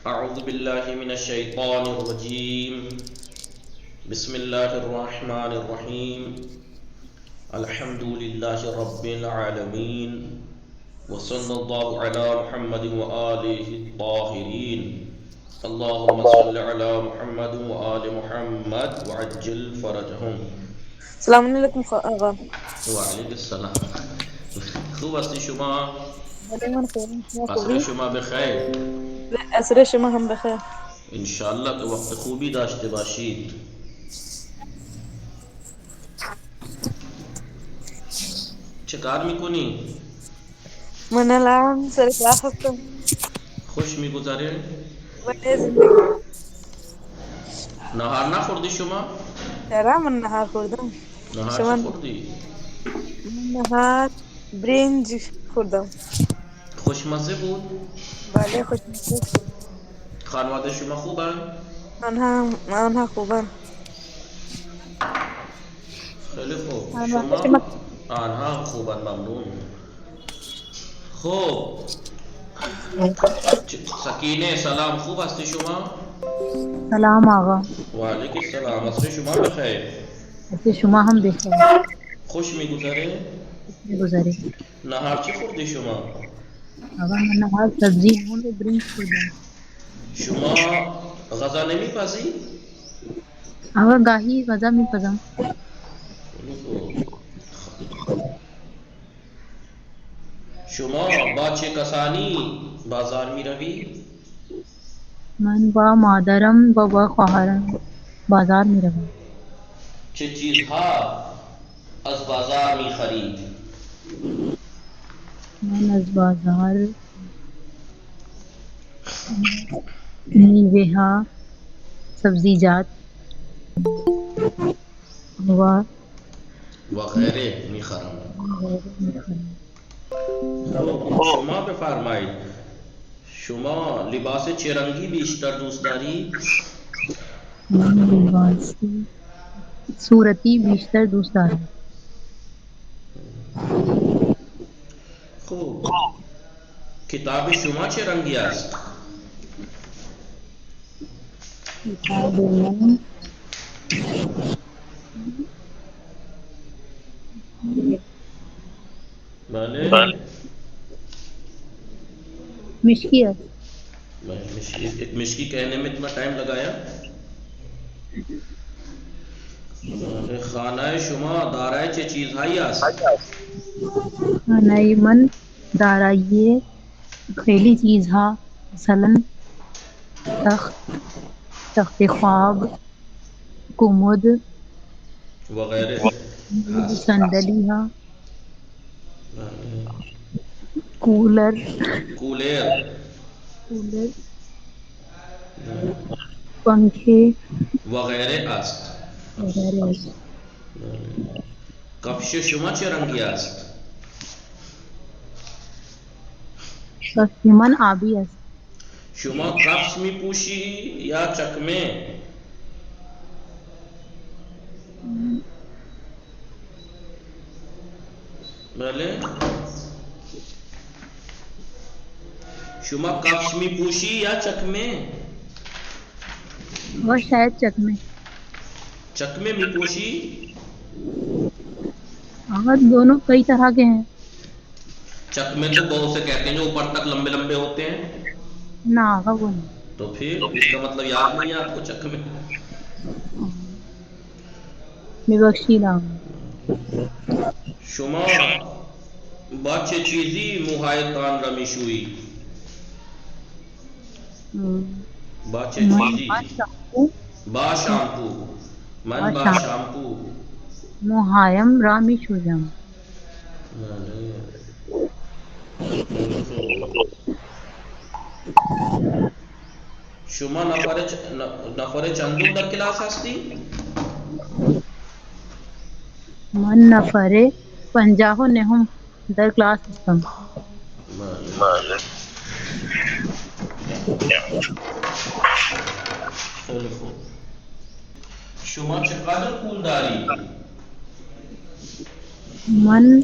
اعوذ باللہ من الشیطان الرجیم بسم اللہ الرحمن الرحیم الحمد للہ رب العالمین وصلی اللہ علی محمد وآلہ الطاہرین اللہم صل علی محمد وآل محمد وعجل فرجہم. السلام علیکم آقا. وعلیکم السلام. خوب هستی شما؟ وعلیکم السلام. شما عصر خوبی؟ شما بخیر. عصر شما هم بخیر. انشاءاللہ که وقت خوبی داشته باشید. چه کار میکنی؟ من الان سر کلاس هستم. خوش میگذره؟ ولی زندگی نهار نخوردی شما؟ چرا من نهار خوردم. نهار چه شما خوردی؟ من نهار برنج خوردم. خوشمزه بود؟ بله خوشمزه. خانواده شما خوبن؟ آنها خوبن. خیلی خوب. خانواده شما؟ شما آنها خوبن، ممنون. خوب. سکینه سلام، خوب هستی شما؟ سلام آقا. وعلیکم السلام. عصر شما بخیر. ایسے شما هم بخیر. خوش میگذره؟ گزارے نهار چی خوردی شما؟ آقا من نهار سبزی نون و برنج خوردم. شما غذا نمیپزی؟ آقا گاهی غذا میپزم. خیلی خوب. شما با چه کسانی بازار می روی؟ من با مادرم و با خواهرم بازار میروم. چه چیزها از بازار می خرید؟ من از بازار میوه ها، سبزیجات و و غیره می خرم. غیره میخرم. خب شما بفرمایید، شما لباس چه رنگی بیشتر دوست داری؟ من لباس صورتی بیشتر دوست دارم. خوب. کتاب شما چه رنگی است؟ کتاب من بله. مشکی است. مشکی کہنے میں اتنا ٹائم لگایا؟ خانه شما دارای چه چیزهایی است؟ خانه من دارای خیلی چیزها، مثلا تخت خواب، کمد، و غیره هست. صندلی ها، بله. Cooler cooler. پنکھے و غیره است. وغیرہ است. بله. کفش شما چه رنگی است؟ کفش من آبی است. شما کفش می پوشی یا چکمه؟ بله. شما کفش می پوشی یا چکمه؟ اور شاید چکمے. چکمے می پوشی؟ اور دونوں کئی طرح کے ہیں. چکمے تو بہت سے کہتے ہیں جو اوپر تک لمبے لمبے ہوتے ہیں. نہ آگا وہ نہیں. تو پھر اس کا مطلب یاد نہیں ہے آپ کو چکمے؟ میبخشی نام. شما با چه چیزی موهایتان را میشویی؟ با چه من چیزی؟ شامپو با شامپو. من با شامپو. موهایم را میشویم. شما نفر چندم در کلاس هستی؟ من نفر 59 در کلاس هستم. خیلی خوب. شما چقدر پول داری؟ من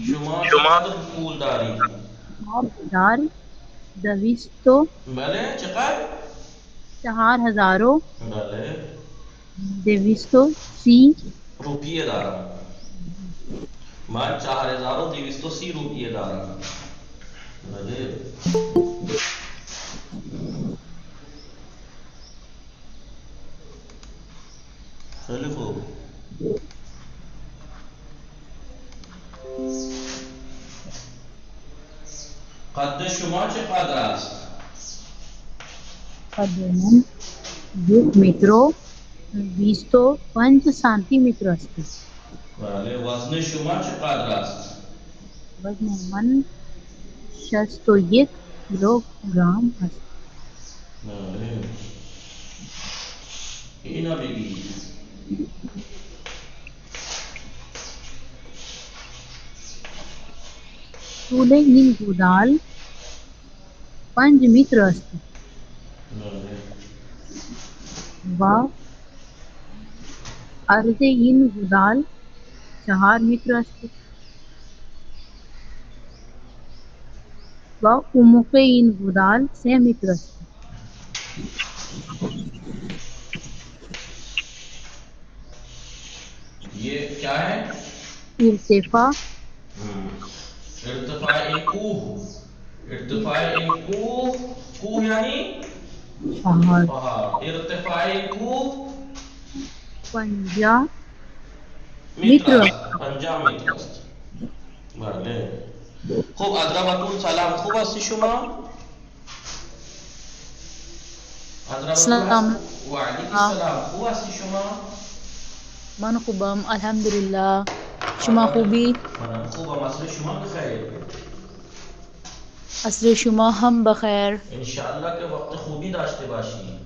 شما چقدر پول داری؟ دار دویستو بله چقدر؟ 4000 بله 230 روپیه دارم. من 4230 روپیه دارم. بله خیلی خوب. قد شما چقدر است؟ قد من 1 متر 25 سانتی متر است. بله وزن شما چقدر است؟ وزن من 61 کیلوگرم است. بله اینا بگید. طول این گودال 5 متر است بله و عرض این گودال 4 متر است و عمق این گودال 3 متر است. یہ کیا ہے؟ ارتفاع ارتفاع این کوه. ارتفاع این کوه. کوه یعنی پہاڑ پہاڑ. ارتفاع این کوه 50 متر متر است. 50 متر است. بله خب ادربتون سلام. خوب هستی شما؟ ادربتون سلام. هست؟ و علیکم السلام. خوب هستی شما؟ من خوبم الحمدلله. شما خوبی؟ منم خوبم. عصر شما بخیر. عصر شما هم بخیر. انشاءالله که وقت خوبی داشته باشی.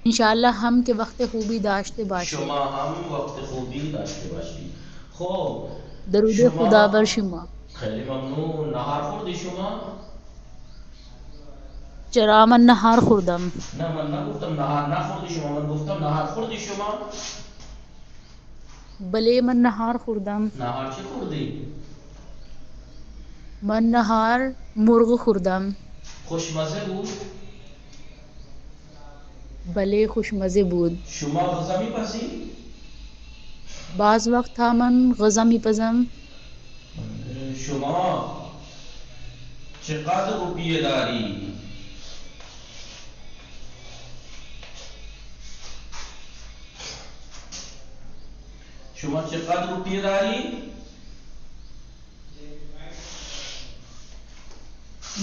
انشاءاللہ ہم کے وقت خوبی داشته باشیم. شما هم وقت خوبی داشته باشی. خب درود شما خدا بر شما. خیلی ممنون. نهار خوردی شما؟ چرا من نهار خوردم. نه من نگفتم نهار نخوردی شما. من گفتم نهار خوردی شما؟ بله من نهار خوردم. نهار چی خوردی؟ من نهار مرغ خوردم. خوشمزه بود؟ بله خوشمزه بود. شما غذا میپزی؟ بعض وقت ها من غذا میپزم. شما چقدر روپیه داری؟ شما چقدر روپیه داری؟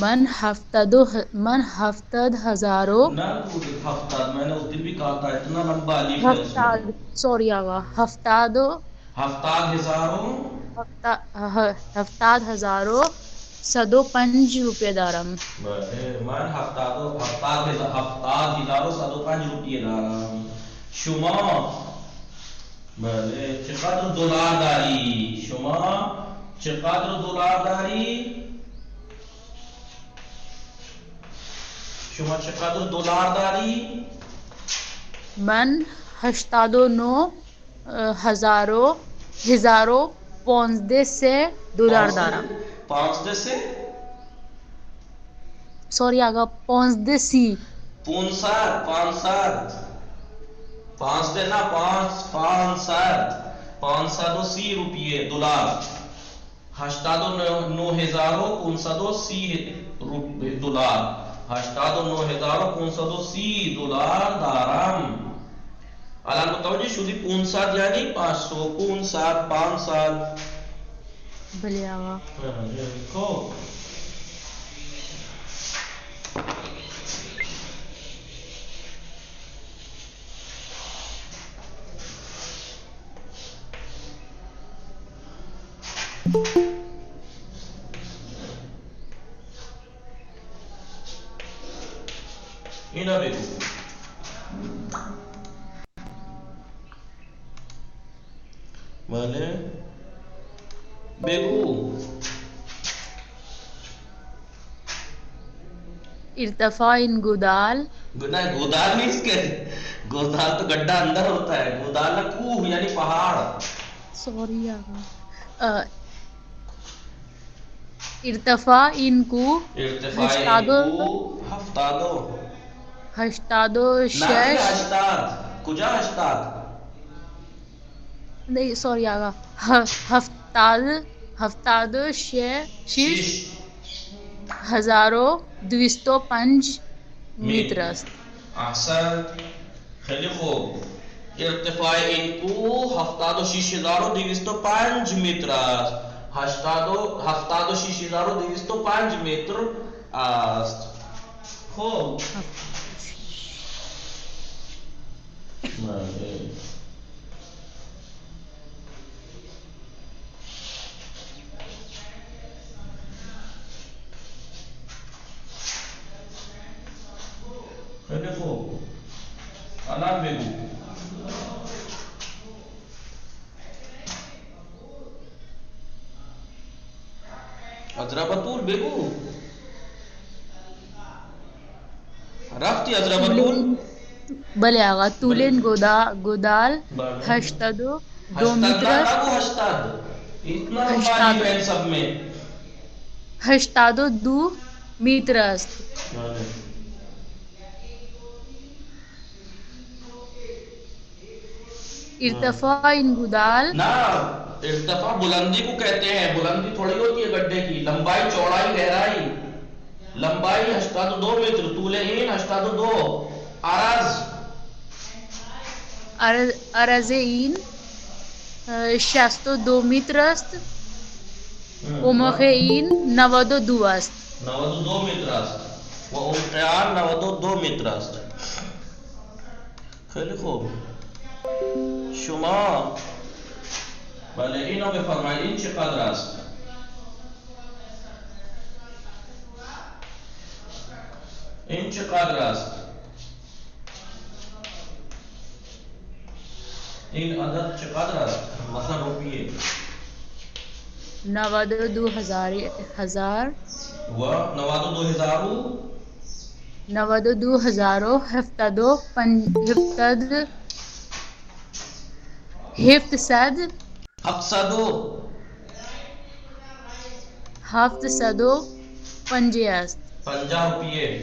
من 70,000 نہ پورے ہفتاد. میں نے اس دن بھی کہا تھا اتنا لمبا الف ہے اس میں. سوری آقا 70 ہفتاد ہزاروں 70,105 روپے دارم. من هفتاد هزار و 105 روپیه دارم. شما بله چقدر دلار داری؟ شما چقدر دلار داری؟ شما چقدر دلار داری؟ من 89,015 دلار دارم. 15 سے سوری آقا 15 سی 530 روپیه دلار. 89,530 دلار. 89,530 دلار دارم. الان متوجه شدی 500 یعنی 500 500. بله آقا. خب اینا بگو. بله بگو. ارتفاع این گودال گودال نہیں اس کے. گودال تو گڈھا اندر ہوتا ہے. گودال نہ کوہ یعنی پہاڑ. سوری آقا ارتفاع ان کو ارتفاع هشتادو کو هفتادو هشتادو نافی شش هشتاد کجا هشتاد نہیں سوری آقا هفتادو شش شش هزارو 205 متر است. احسن خیلی خوب ارتفاع این کوه 76205 متر است 76205 متر است خوب بله. خیلی خوب الان بگو ازرابطول بگو رفتی ازرابطول بله آقا طول گودال بله. 82 متر است. نبو هشتاد اتنا لمبا نہیں ہے ان سب میں 82 متر است. ارتفاع این گودال نا ارتفاع بلندی کو کہتے ہیں بلندی تھوڑی ہوتی ہے گڈھے کی لمبائی چوڑائی گہرائی لمبائی 82 متر طول این 82 عرض این 62 متر است. عمق این 92 است. 92 متر است و عمق 92 متر است خیلی خوب شما بله اینو بفرمایید این چقدر است این چقدر است این عدد چقدر است مثلا روپیه 92,000 و 92,000 92,000 750 است. 50 روپیه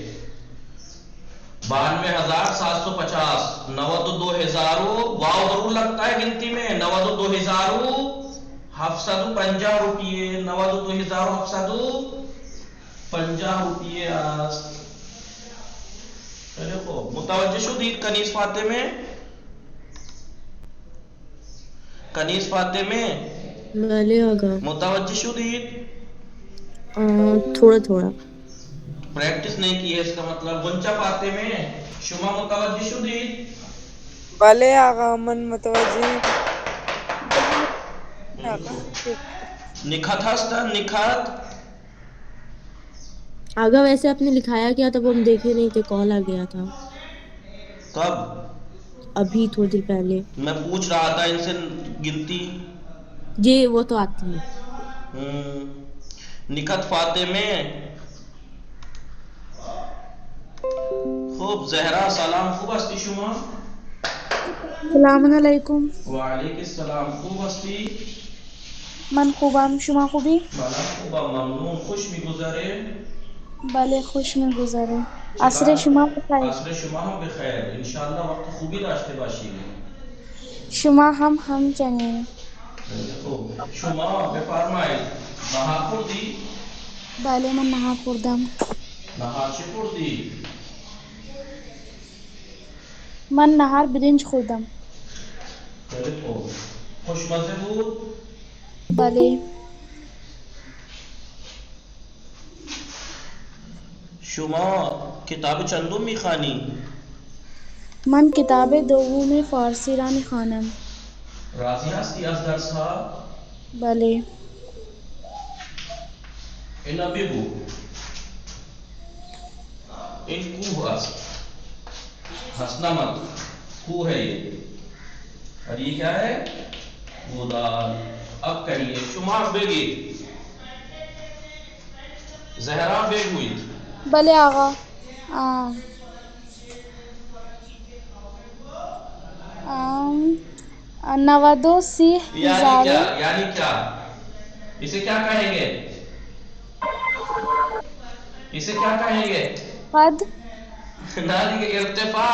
92,750 92,000 واو ضرور لگتا ہے گنتی میں 92,750 روپیے 92,750 روپیے است دیکھو متوجہ شدید کنیز فاطمے بله آقا متوجہ شدید تھوڑا تھوڑا پریکٹس نہیں کی ہے اس کا مطلب غنچہ فاطمے شما متوجہ شدید بله آقا من متوجه آقا نکھت ہستا نکھت آقا ویسے آپ نے لکھایا کیا تھا وہ ہم دیکھے نہیں تھے کال آ گیا تھا کب ابھی تھوڑی دیر پہلے میں پوچھ رہا تھا ان سے گنتی جی وہ تو آتی ہے نکھت فاطمے خوب زہرا سلام خوب ہستی شما السلام علیکم. وعلیکم السلام خوب ہستی من خوبم شما خوبی؟ بلا خوبا ممنون خوش میگذره بله خوش میگذره. عصر شما بخیر. عصر شما هم بخیر انشالله وقت خوبی داشته باشید شما هم همچنین. خوب شما بفرمایید نهار خوردی بله من نهار خوردم. نهار چی خوردی من نهار برنج خوردم. خیلی خوب خوشمزه بود بله شما کتاب چندم میخوانی من کتاب دوم فارسی را میخوانم. راضی هستی از درس ها بله اینا بگو این کوه است ہنسنا مت کوه ہے یہ اور یہ کیا ہے گودال اب کہیے شما بگید زہرا بگوید بله آقا. नवादो सी हजारों यानी क्या, इसे क्या कहेंगे, इसे क्या कहेंगे? कद ना जी, इर्तिफा,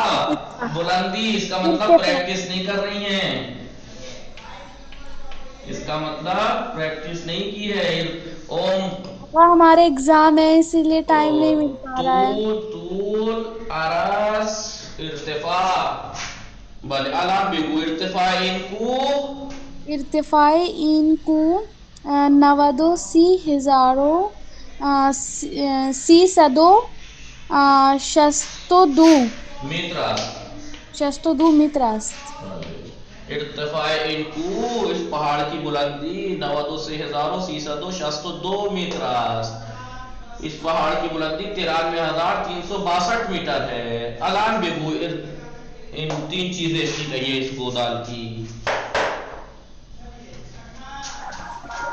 बुलंदी। इसका मतलब प्रैक्टिस नहीं कर रही हैं, इसका मतलब प्रैक्टिस नहीं की है। ओम वो हमारे एग्जाम है इसीलिए टाइम नहीं मिल पा रहा है। तूल तूल अरस इर्तिफा। बल अलाम बिगु इर्तिफा इनको इर्तिफाए इनको नवादो सी हजारों सी सदो शस्तो दो मित्रा। शस्तो दो मित्रास्त। इर्तिफाए इनको, इस पहाड़ की बुलंदी, नवादो से हजारों सीसदो शस्तो दो मीटरास, इस पहाड़ की बुलंदी 93,362 मीटर है। अलान बेबू इन तीन चीजें इसकी कही है इस गोदाल की।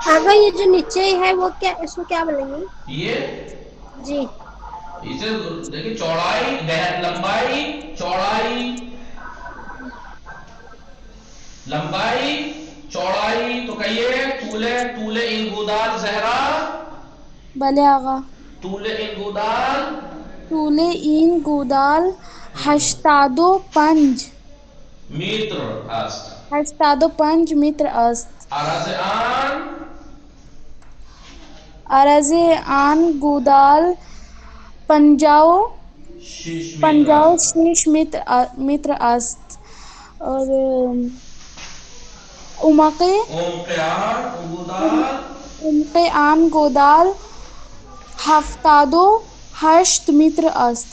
आगा ये जो नीचे है वो क्या, इसको क्या बोलेंगे? ये जी इसे देखिए, चौड़ाई, लंबाई, चौड़ाई, लंबाई, चौड़ाई, तो कहिए तूले तूले इन गोदाल जहरा, भले आगा। तूले इन गोदाल तूले इन गोदाल हश्तादो पंज मीटर अस्त। हश्तादो पंज मित्र अस्त। अरज आन अरजे आन गोदाल पंजाओ शीश पंजाओ मीटर। शीश मित्र अस्त। और उमके ओम कयार गोदाल उमके आन गोदाल हफ्तादो हश्त मित्र अस्त।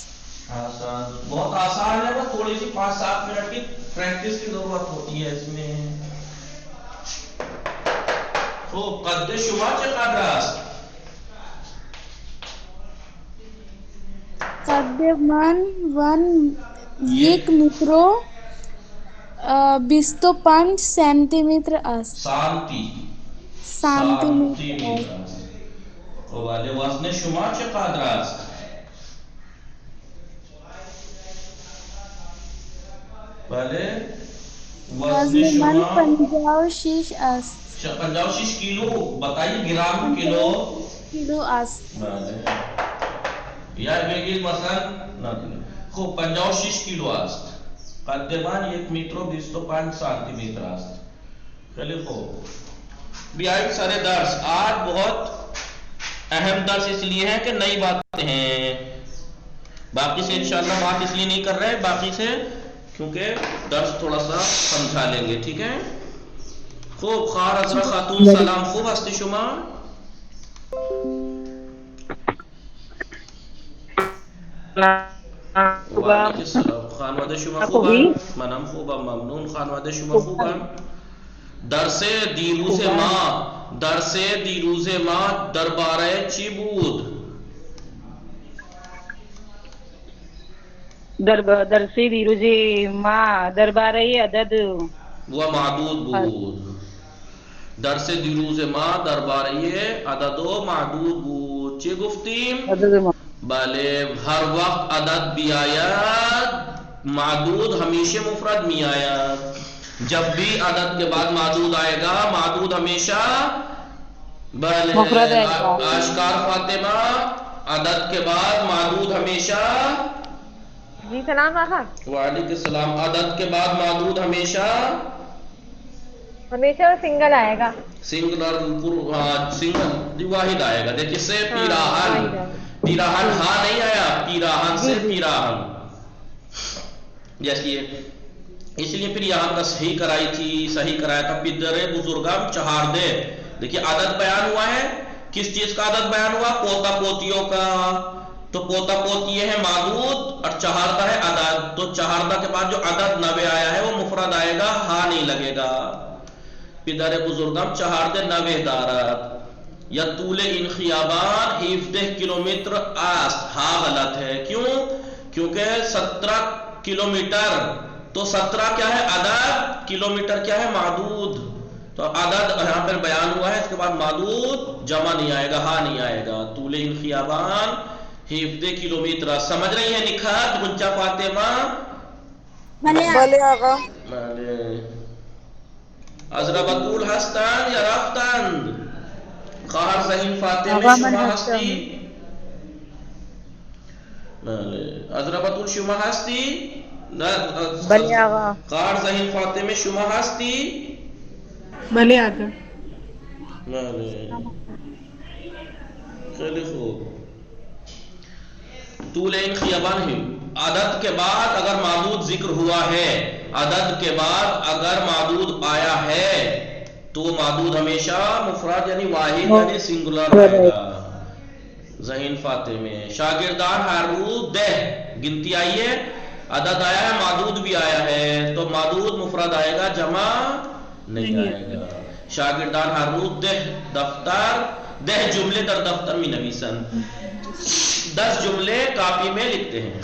आसान, बहुत आसान है, बस थोड़ी सी 5-7 मिनट की प्रैक्टिस की जरूरत होती है इसमें। तो कद्दे शुमाचे कादरास कद्देमान वन एक मित्रो 25 सेंटीमीटर अस्त। शांति सेंटीमीटर अस्त। मीटर। तो वाले वजन शुमाचे कादरास वाले वजन वजनमन शुमा पंजाब शीश अस्त। 55 किलो, बताइए ग्राम किलो। किलो अस्त। या वेगळी मसान ना खूप 55 किलो असत। कद्देमान 1 मीटर 25 सेंटीमीटर असत। चलिए हो भी आज सारे दर्स, आज बहुत अहम दर्स इसलिए है कि नई बातें हैं। बाकी से इंशाल्लाह बात इसलिए नहीं कर रहे बाकी से क्योंकि दर्स थोड़ा सा समझा लेंगे, ठीक है। खूब खार अजरा खातून सलाम खूब हस्ती शुमा खानवादे शुमा खूबा मनम खूबा ममनून खानवादे शुमा खूबा दरसे दीरूज़े माँ, दरसे दीरूज़े माँ दरबारे ची बूद। दरसे दीरूज़े माँ दरबारे अदद व मादूद बूद। दरसे दीरूज़े माँ दरबारे अददो मादूद बूद। ची गुफ्तीम बाले हर वक्त अदद भी आयत, मादूद हमेशा मुफरद में आयत। जब भी अदद के बाद मादूद आएगा, मादूद हमेशा बाले आशकार फातिमा, अदद के बाद मादूद हमेशा जी सलाम आका। वालेकुम सलाम। अदद के बाद मादूद हमेशा हमेशा सिंगल आएगा, सिंगलर सिंगल वाहिद आएगा। देखिए से पीराहन, पीराहन हा नहीं आया, पीराहन से पीराहन जैसी है। इसलिए फिर यहाँ का सही कराई थी, सही कराया था पिदरे बुजुर्गम चहार दे। देखिए आदत बयान हुआ है, किस चीज का आदत बयान हुआ? पोता पोतियों का। तो पोता पोती है मादूद और चहारदा है अदद। तो चहारदा के बाद जो अदद नवे आया है वो मुफरद आएगा, हा नहीं लगेगा। पिदरे बुजुर्गम चहार दे नवे दारत या तूले इन खियाबान 17 किलोमीटर आस्त, हा गलत है। क्यों? क्योंकि 17 किलोमीटर, तो 17 क्या है अदद, किलोमीटर क्या है मादूद। तो अदद यहाँ पर बयान हुआ है, इसके बाद मादूद जमा नहीं आएगा, हा नहीं आएगा। तूले इन खियाबान 17 किलोमीटर। समझ रही है निखात गुंजा फातिमा? भले आगा। भले अजरबतुल हस्तन या रफ्तन, खार ज़हीन फाते में आगा शुमा मन हस्ती, अजरबतुल शुमा हस्ती, बले आगा। खार ज़हीन फाते में शुमा हस्ती, भले आगा। खैली खूब। तूल इन खियाबान ही, अदद के बाद अगर मादूद जिक्र हुआ है, अदद के बाद अगर मादूद आया है तो मादूद हमेशा मुफरद यानी वाहिद यानी सिंगुलर आएगा। ज़हीन फाते में शागिर्दान हारू दह गिनती आई है, अदद आया है, मादूद भी आया है, तो मादूद मुफरद आएगा, जमा नहीं आएगा। शागिर्दान हारू दह दफ्तर, दह जुमले दर दफ्तर में नवीसन, 10 जुमले कापी में लिखते हैं।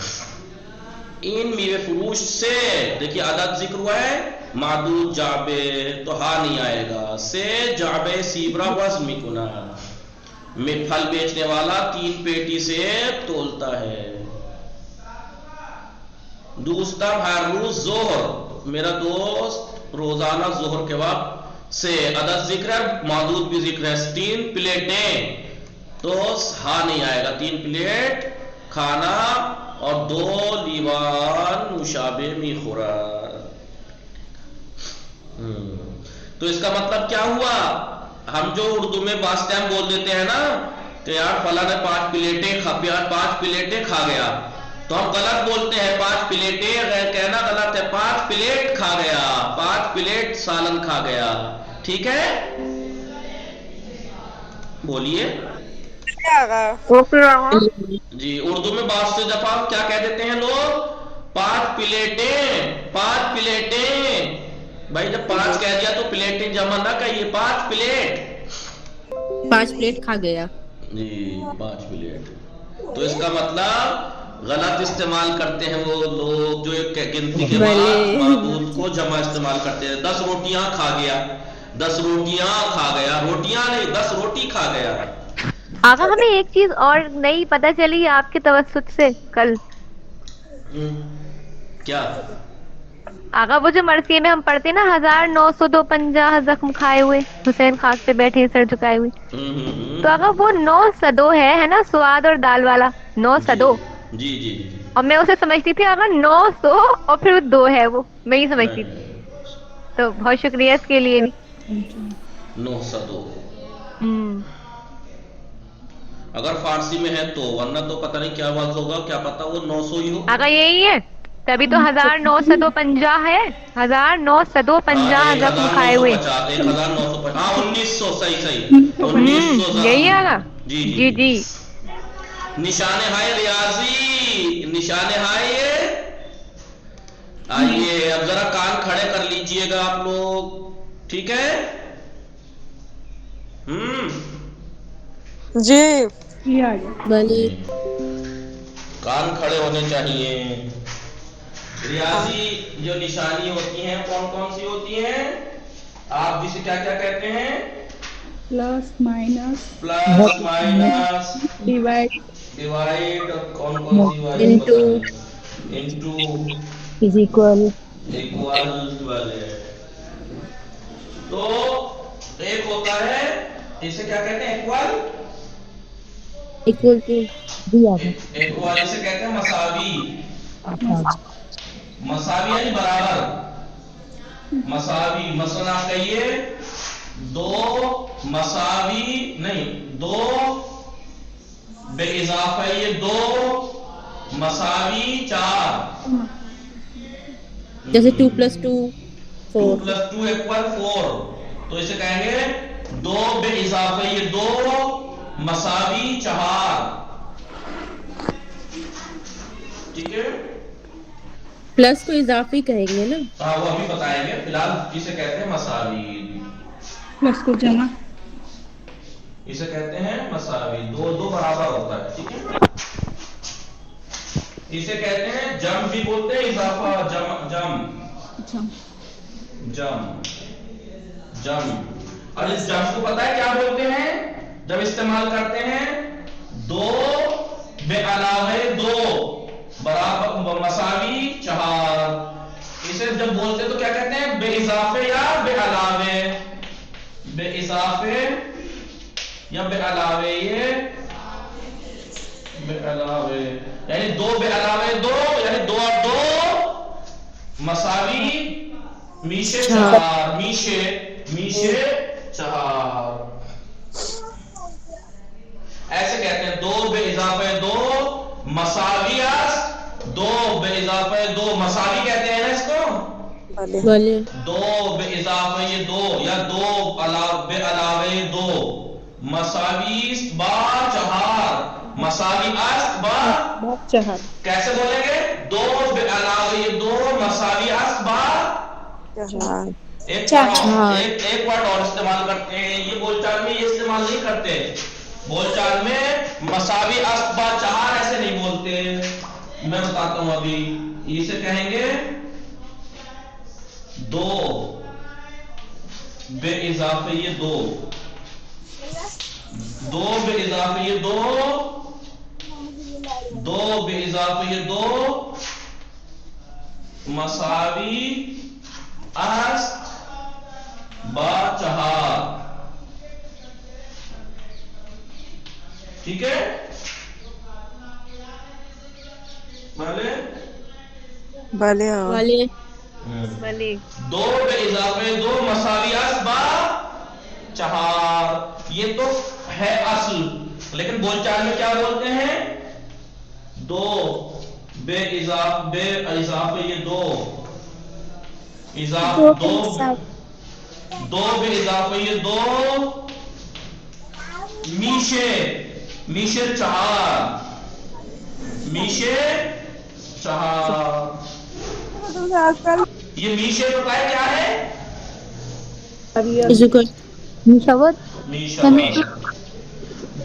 इन मीवे फुरूश से देखिए अदद जिक्र हुआ है, मादूद जाबे तो हा नहीं आएगा, से जाबे सीबरा वज़्न मिकुना, में फल बेचने वाला 3 पेटी से तोलता है। दूसरा हारू जोहर, मेरा दोस्त रोजाना जोहर के वक्त से अदद जिक्र है, मादूद भी जिक्र है, 3 प्लेटें तो हा नहीं आएगा, 3 प्लेट खाना और 2 लीवान मुशाबे में खुराक। तो इसका मतलब क्या हुआ, हम जो उर्दू में बास टाइम बोल देते हैं ना कि यार फला ने 5 प्लेटें खा गया, तो हम गलत बोलते हैं, 5 प्लेटें कहना गलत है, 5 प्लेट खा गया, 5 प्लेट सालन खा गया, ठीक है? बोलिए जी। उर्दू में बात से दफा क्या कह देते हैं लोग, 5 प्लेटें भाई, जब 5 कह दिया तो प्लेटें जमा ना कहिए, 5 प्लेट खा गया जी, 5 प्लेट। तो इसका मतलब गलत इस्तेमाल करते हैं वो लोग जो एक गिनती के बाद मादूद को जमा इस्तेमाल करते हैं। 10 रोटियां खा गया, 10 रोटियां खा गया, रोटियां नहीं 10 रोटी खा गया। आगा हमें एक चीज और नई पता चली आपके तवस्सुत से कल। क्या? आगा वो जो मरसिए में हम पढ़ते ना 1952 जख्म खाए हुए, हुसैन खाक पे बैठे सर झुकाए हुए, तो आगा वो 9 सदो है ना, स्वाद और दाल वाला 9 सदो। जी जी जी। और मैं उसे समझती थी अगर 900 और फिर 2 है, वो मैं ही समझती थी। तो बहुत शुक्रिया इसके लिए भी। 902 अगर फारसी में है तो, वरना तो पता नहीं क्या बात होगा, क्या पता वो 900 ही हो। अगर यही है तभी तो 1950 है, 1950 जख्म खाए हुए। 1950, हाँ 1900, सही 1900 यही है ना। जी जी जी। निशाने हाय रियाजी, निशाने हाय ये। आइए अब जरा कान खड़े कर लीजिएगा आप लोग, ठीक है? जी भले कान खड़े होने चाहिए। रियाजी जो निशानी होती हैं कौन कौन सी होती हैं, आप जिसे क्या क्या कहते हैं? प्लस माइनस, डिवाइड, कौन कौन सी? इनटू, इज इक्वल वाले। तो एक होता है, इसे क्या कहते हैं? इक्वल टू इक्वल इसे कहते हैं मसावी। मसावी यानी बराबर, मसावी। मसला कहिए 2 मसावी नहीं, 2 बेइजाफा ये 2 मसावी 4, जैसे 2 + 2 2 4, + 2 = 4। तो इसे कहेंगे 2 बेइजाफा ये 2 मसावी 4, ठीक है? प्लस को इजाफी कहेंगे ना। हाँ वो अभी बताएंगे, फिलहाल इसे कहते हैं मसावी। प्लस को जमा, इसे कहते हैं मसावी, 2 बराबर होता है, ठीक है? इसे कहते हैं जम भी बोलते हैं, इजाफा, जम। और इस जम को पता है क्या बोलते हैं जब इस्तेमाल करते हैं? 2 बे अलावे 2 बराबर मसावी 4। इसे اسے جب بولتے تو کیا کہتے ہیں؟ بے اضافے یا بے علاوے، بے اضافے یا بے علاوے، یہ بے علاوے یعنی دو بے علاوے دو یعنی دو اور دو مساوی میشے چہار، میشے چہار، ایسے کہتے ہیں دو بے اضافے دو مساوی دو بے اضافے دو مساوی کہتے ہیں نا اس کو، بلے دو بے اضافے یہ دو یا دو بے علاوے دو مساوی با چہار، مساوی است با چہار، کیسے بولیں گے؟ دو بے علاوے یہ دو مساوی است با ایک ورڈ اور استعمال کرتے ہیں، یہ بول چال میں یہ استعمال نہیں کرتے، بول چال میں مساوی است با چہار ایسے نہیں بولتے، میں بتاتا ہوں ابھی، اسے کہیں گے دو بے اضافے یہ دو، دو بے اضافے یہ دو، دو بے اضافے یہ دو مساوی است با چہار، ٹھیک ہے؟ بھلے بلے دو بے اضافے دو مساوی است با چہار، یہ تو ہے اصل، لیکن بول چال میں کیا بولتے ہیں؟ دو بے اضافے یہ دو دو بے اضافے یہ دو میشے چہار، میشے چہار، یہ میشے پتہ ہے کیا ہے؟ میشاوت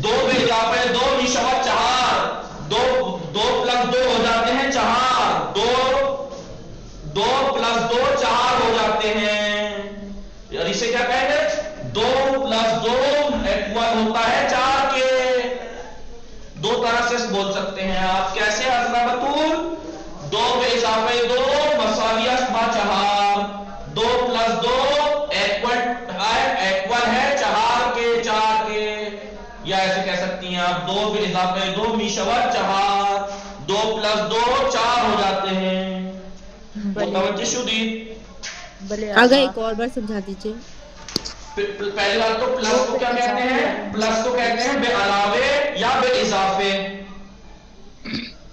دو بے اضافے دو میشاوت چہار، دو پلس دو ہو جاتے ہیں چہار، دو پلس دو چار ہو جاتے ہیں، اور اسے کیا کہیں گے؟ دو پلس دو ایکول ہوتا ہے چار کے، دو طرح سے بول سکتے ہیں آپ، کیسے حضرہ بطول؟ دو بے اضافے دو مساوی است با چہار، دو پلس دو ایکول ہے چہار کے، یا ایسے کہہ سکتی ہیں آپ دو بے اضافے دو میشاوت چہار، دو پلس دو چار ہو جاتے ہیں، متوجہ شدید؟ آگا ایک اور بار سمجھا دیجئے۔ پہلی بات تو پلس کو کیا کہتے ہیں؟ پلس کو کہتے ہیں بے علاوے یا بے اضافے،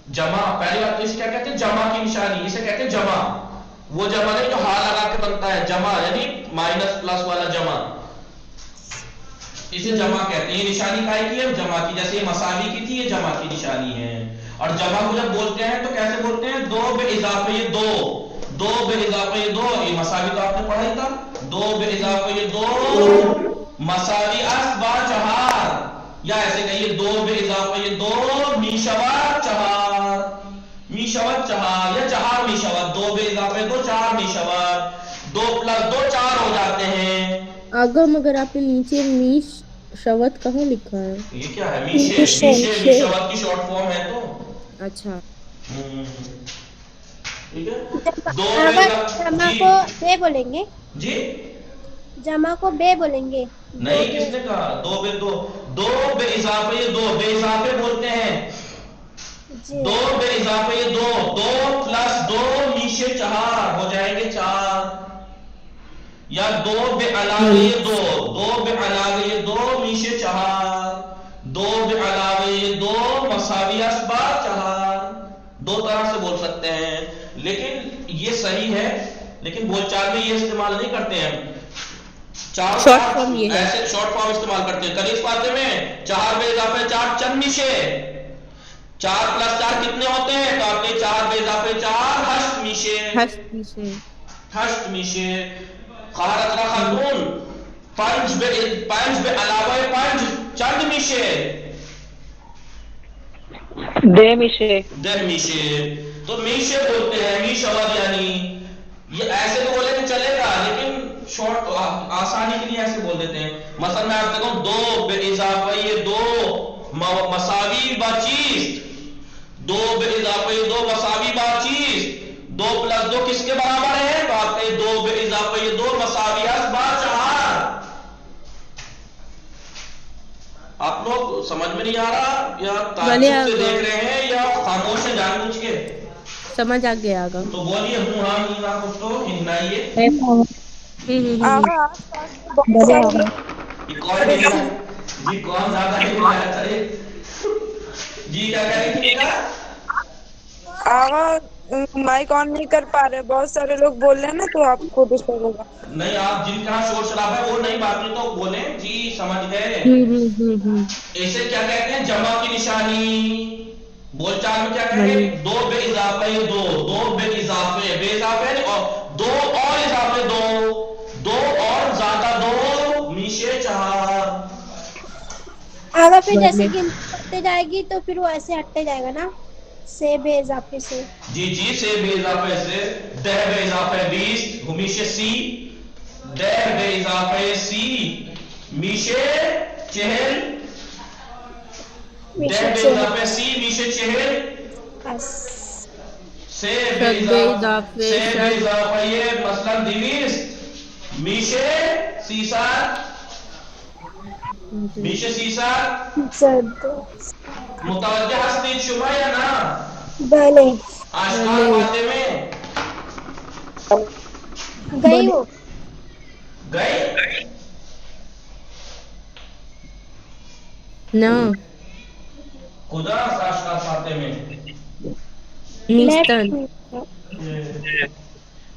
جمع، پہلی بات تو اسے کیا کہتے ہیں؟ جمع کی نشانی، اسے کہتے ہیں جمع، وہ جمع نہیں جو ہاں لگا کے بنتا ہے، جمع یعنی مائنس پلس والا جمع، اسے جمع کہتے ہیں، یہ نشانی کائی کی ہے؟ جمع کی، جیسے یہ مساوی کی تھی یہ جمع کی نشانی ہے، اور جمع کو جب بولتے ہیں تو کیسے بولتے ہیں؟ دو بے اضافے یہ دو بے اضافے یہ دو، یہ مساوی تو آپ نے پڑھا ہی تھا، دو بے اضافے یہ دو مساوی است با چہار، یا ایسے کہیے دو بے اضافے یہ دو میشاوت چہار، میشاوت چہار یا چہار میشاوت، دو بے اضافے دو چار میشاوت، دو پلس دو چار ہو جاتے ہیں۔ آگا مگر آپ نے نیچے میش شوت کہاں لکھا ہے؟ یہ کیا ہے؟ میشاوت کی شارٹ فارم ہے تو اچھا ٹھیک ہے، دو جمع کو بے بولیں گے، جی جمع کو بے بولیں گے، نہیں، کس نے کہا؟ دو بے اضافے یہ دو، بے اضافے بولتے ہیں، دو بے اضافے یہ دو پلس دو میشے چہار ہو جائیں گے چار، یا دو بے علاوے یہ دو بے علاوے یہ دو میشے چہار، دو بے علاوے یہ دو مساوی است با چہار، دو طرح سے بول سکتے ہیں، لیکن یہ صحیح ہے، لیکن بول چال میں یہ استعمال نہیں کرتے ہیں، شارٹ فارم ایسے شارٹ فارم استعمال کرتے ہیں، کل اس پاتے میں چار بے اضافے چار چند میشے، چار پلس چار کتنے ہوتے ہیں؟ تو آپ نے چار بے اضافے چار ہشت میشے، خارت را خاتون پنج بے علاوہ پنج چند میشے، دہ میشے، تو میشے بولتے ہیں، میشاوت، یعنی یہ ایسے تو بولے کہ چلے گا، لیکن شارٹ آسانی کے لیے ایسے بول دیتے ہیں، مثلا میں آپ دیکھوں دو بے اضافہ یہ دو مساوی با چیز، دو بے اضافہ یہ دو مساوی با چیز، 2 + 2 किसके बराबर है? तो आपका ये 2 बे इजाफा ये 2 मसावी असबा 4। आप लोग समझ में नहीं आ रहा या ताज्जुब से देख रहे हैं या खामोश है जानबूझ के? समझ आ गया आगा। तो बोलिए हूँ हाँ नहीं ना कुछ तो हिन्नाइए। आगा ये कौन हिला? जी कौन ज्यादा हिलाया था ये? जी क्या कह रही थी? आगा माइक ऑन नहीं कर पा रहे, बहुत सारे लोग बोल रहे हैं ना, तो आपको डिस्टर्ब होगा। नहीं आप जिनके यहाँ शोर शराबा है वो नहीं, बाकी तो बोले जी समझ गए। ऐसे क्या कहते हैं? जमा की निशानी बोलचाल में क्या कहते हैं? 2 बे इजाफे 2, 2 बे इजाफे और 2 और इजाफे 2 और ज्यादा 2 मीशे 4। आगा फिर जैसे गिनती करते जाएगी तो फिर वो ऐसे हटते जाएगा ना, से बे इजाफे से। जी जी से बे इजाफे से 10 बे इजाफे 20 मीशे सी 10 बे इजाफे सी मीशे 4 10 बे इजाफे सी मीशे 4 से बे इजाफे ये मसलन 20 मीशे सीसा मुतवज्जे हस्ती शुमा या ना? बले आशकार बाते में गई हो गई ना खुदा आशकार बाते में निस्तन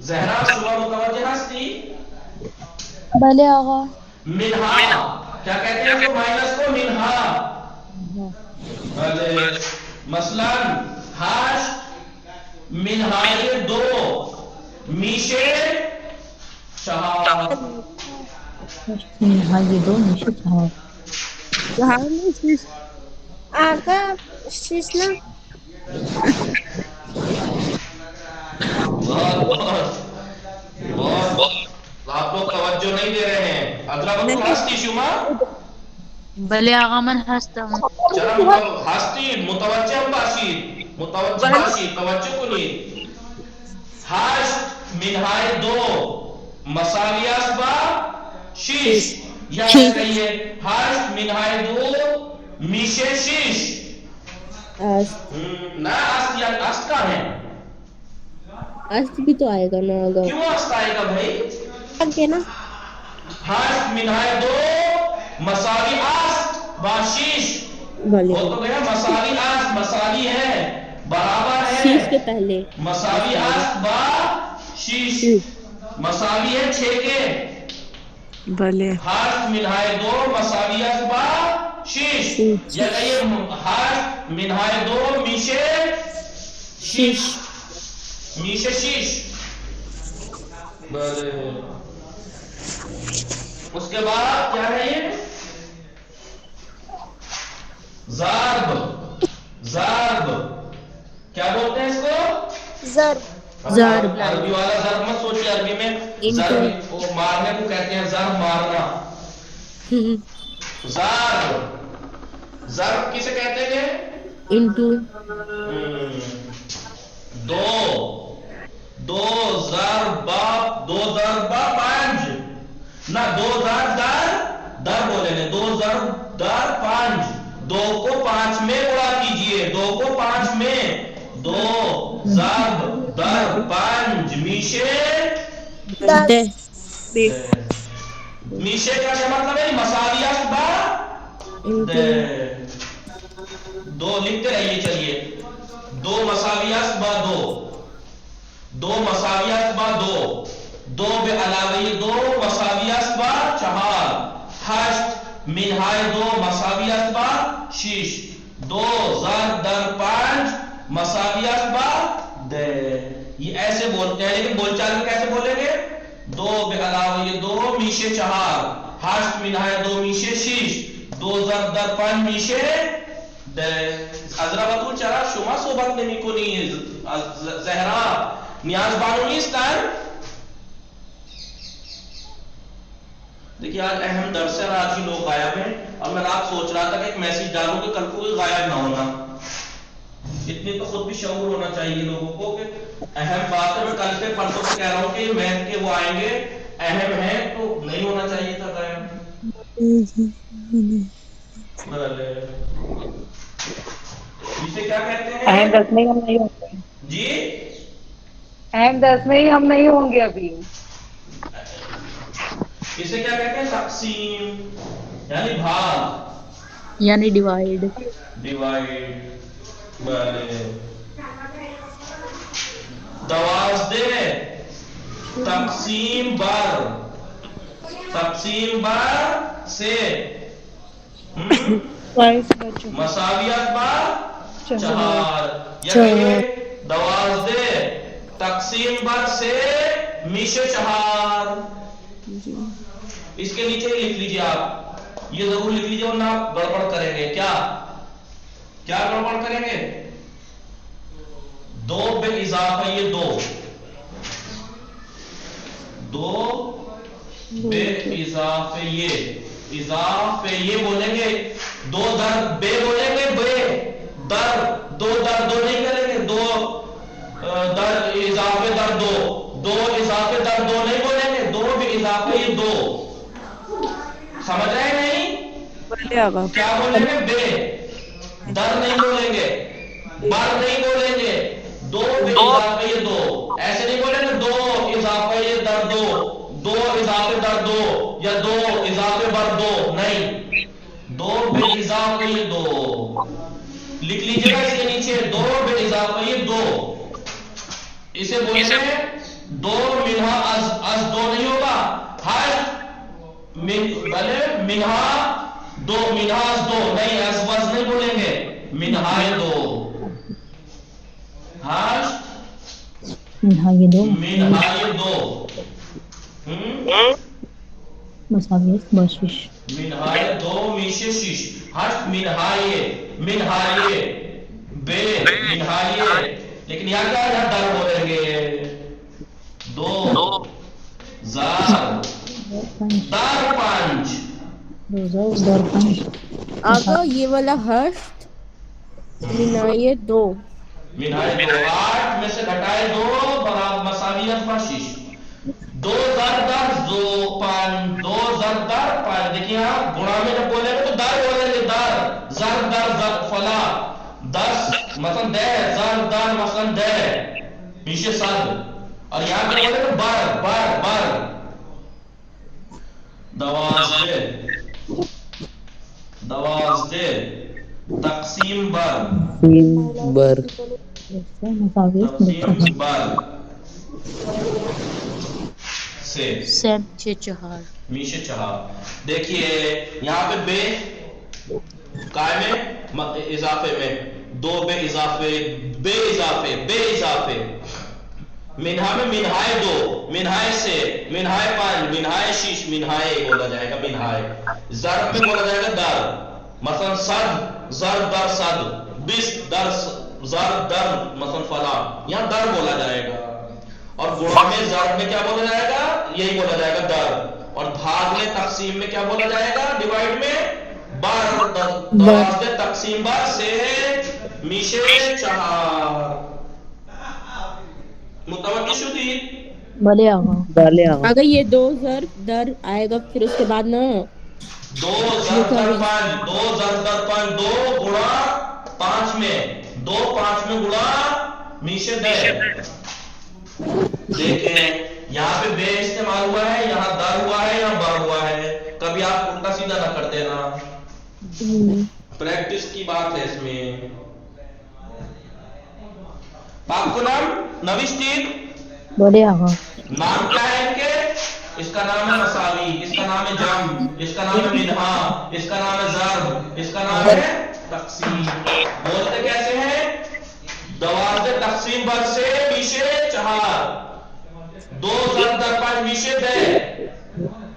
जहरा सुबह मुतवज्जे हस्ती भले आगा मिनहा क्या कहते हैं इसको? माइनस को मिनहा। मसलन हाश मिनहाए 2 मीशे 4। ये 2 मीशे 4। आगा शीश ना बहुत आप लोग तवज्जो नहीं दे रहे हैं। अदरक हस्ती शुमा भले आगा मन हंसता हूँ। चलो हस्ती मुतवज्जे बाशी मुतवज्जे बाशी तवज्जो कुनी हाश मिनहाए 2 मसालियास बा शीश या कहिए हाश मिनहाए 2 मीशे शीश ना अस्त या अस्त का है? अस्त भी तो आएगा ना आगा। क्यों अस्त आएगा भाई? आगे ना हाश मिनहाए 2 मसाली आस्त बाशीश वो तो गया मसाली आस्त मसाली है बराबर है शीश के पहले मसाली आस्त बा शीश मसाली है 6 के भले हाश मिनहाए 2 मसाली आस्त बा शीश या कहिए हाश मिनहाए 2 मीशे शीश मीशे शीश। उसके बाद क्या है ये? ज़र्ब ज़र्ब क्या बोलते हैं इसको? ज़र्ब अरबी वाला ज़र्ब मत सोचिए, अरबी में ज़र्ब वो मारने को कहते हैं, ज़र्ब मारना। ज़र्ब किसे कहते हैं? इंटू 2 ज़रबा 2 ज़रबा 5 ना 2 दर बोले ने 2 दर 5 2 को 5 में गुणा कीजिए 2 को 5 में 2 ज़रब दर 5 मीशे मीशे का क्या मतलब है? मसालियात बा 2 लिखते रहिए चलिए 2 मसालियात बा 2 मसालियात बा 2 बे अलावे 2 मसालियात बा 4 हश्त मिनहाए 2 मसालियात बा 6 2 ज़र दर 5 मसालियात बा दे। ये ऐसे बोलते हैं, लेकिन बोलचाल में कैसे बोलेंगे? 2 बे अलावे 2 मीशे 4 हश्त मिनहाए 2 मीशे 6 2 ज़र दर 5 मीशे दे। अजराबातुल चरा शुमा सोबत ने मिकोनी ज़हरा नियाज बानुनिस्तान। देखिए आज अहम दर्स है, आज ही लोग गायब हैं और मैं रात सोच रहा था कि एक मैसेज डालूं कि कल को कोई गायब ना होना। इतनी तो खुद भी शऊर होना चाहिए लोगों को कि अहम बात है। मैं कल से परसों से कह रहा हूँ कि मैथ के वो आएंगे, अहम है तो नहीं होना चाहिए था गायब। इसे क्या कहते हैं? अहम 10 में ही हम नहीं होंगे जी, अहम 10 में ही हम नहीं होंगे अभी। इसे क्या कहते हैं? तकसीम यानी भाग, यानी डिवाइड। डिवाइड। दवाज़दे तकसीम बर, तकसीम बर से मसावियत बर चार, यानी दवाज़दे तकसीम बर से मीशे चार। इसके नीचे ही लिख लीजिए आप, ये जरूर लिख लीजिए वरना आप गड़बड़ करेंगे। क्या क्या गड़बड़ करेंगे? दो बे इजाफा ये दो, दो बे इजाफे ये, इजाफे ये बोलेंगे, दो दर बे बोलेंगे, बे दर, दो दर दो नहीं करेंगे, दो दर इजाफे दर दो, दो इजाफे दर दो नहीं बोलेंगे, दो बे इजाफे ये दो। समझ रहे हैं नहीं? क्या बोलेंगे? बे दर नहीं बोलेंगे, बर नहीं बोलेंगे, दो बे इजाफे ये दो। ऐसे नहीं बोलेंगे दो इजाफे ये दर दो, दो इजाफे दर दो, या दो इजाफे बर दो, नहीं, दो बे इजाफे ये दो। लिख लीजिएगा इसके नीचे, दो बे इजाफे ये दो। इसे बोलेंगे दो मिनहा अज दो नहीं होगा, हज भले मिनहा दो, मिनहाज दो नहीं, अजवज नहीं बोलेंगे, मिनहाए दो, हज मिनहाए दो, मिनहाए दो, मसावियत बशिश, मिनहाए दो मीशे शीश, हज मिनहाए, मिनहाए बे मिनहाए। लेकिन यहाँ क्या, यहाँ दर बोलेंगे, दो जार दर पांच, दर पंच। आगा ये वाला हश्त मिनाये दो, मिनाए दो, आठ में से घटाए दो बराबर मसावियत बशिश, दो दर दर दो पांच, दो जर दर पांच। देखिए आप गुणा में जब बोलेंगे तो दर बोलेंगे, दर जर दर जर फला, 10 मसन दे, जर दर मसन दे, नीचे सद। और यहाँ पे बोलेंगे बर बर बर, दवाज़दे, दवाज़दे तकसीम बर, तकसीम बर से चहार, मीशे चार। देखिए यहाँ पे बे काय में इजाफे में, दो बे इजाफे, बे इजाफे, बे इजाफे, मिनहा में मिनहाए दो, मिनहाए से, मिनहाए पांच, मिनहाए शीश, मिनहाए बोला जाएगा, मिनहाए। जर में बोला जाएगा दर, मसलन सद जर दर सद, 20 दर जर दर मसलन फला, यहाँ दर बोला जाएगा। और गुणा में जर में क्या बोला जाएगा? यही बोला जाएगा दर। और भाग में तकसीम में क्या बोला जाएगा? डिवाइड में बर, दवाज़दे तकसीम बर से मीशे चार। मुतवज्जो शुदी? भले आगा। अगर ये दो ज़र दर आएगा फिर उसके बाद ना दो जर दर पांच, दो जर दर पांच, दो गुणा पांच में, दो पांच में गुणा मीशे दे। देखें यहाँ पे बे इस्तेमाल हुआ है, यहाँ दर हुआ है, यहाँ बर हुआ है। कभी आप उल्टा सीधा ना कर देना, प्रैक्टिस की बात है इसमें। आपको नाम नविस्तीन बोले आगा। नाम क्या है इनके? इसका नाम है मसावी, इसका नाम है जम, इसका नाम है मिनहा, इसका नाम है जर्ब, इसका नाम है तकसीम। बोलते कैसे हैं? दवाज़दे तकसीम बर से मीशे चार, दो जर दर पांच मीशे दे,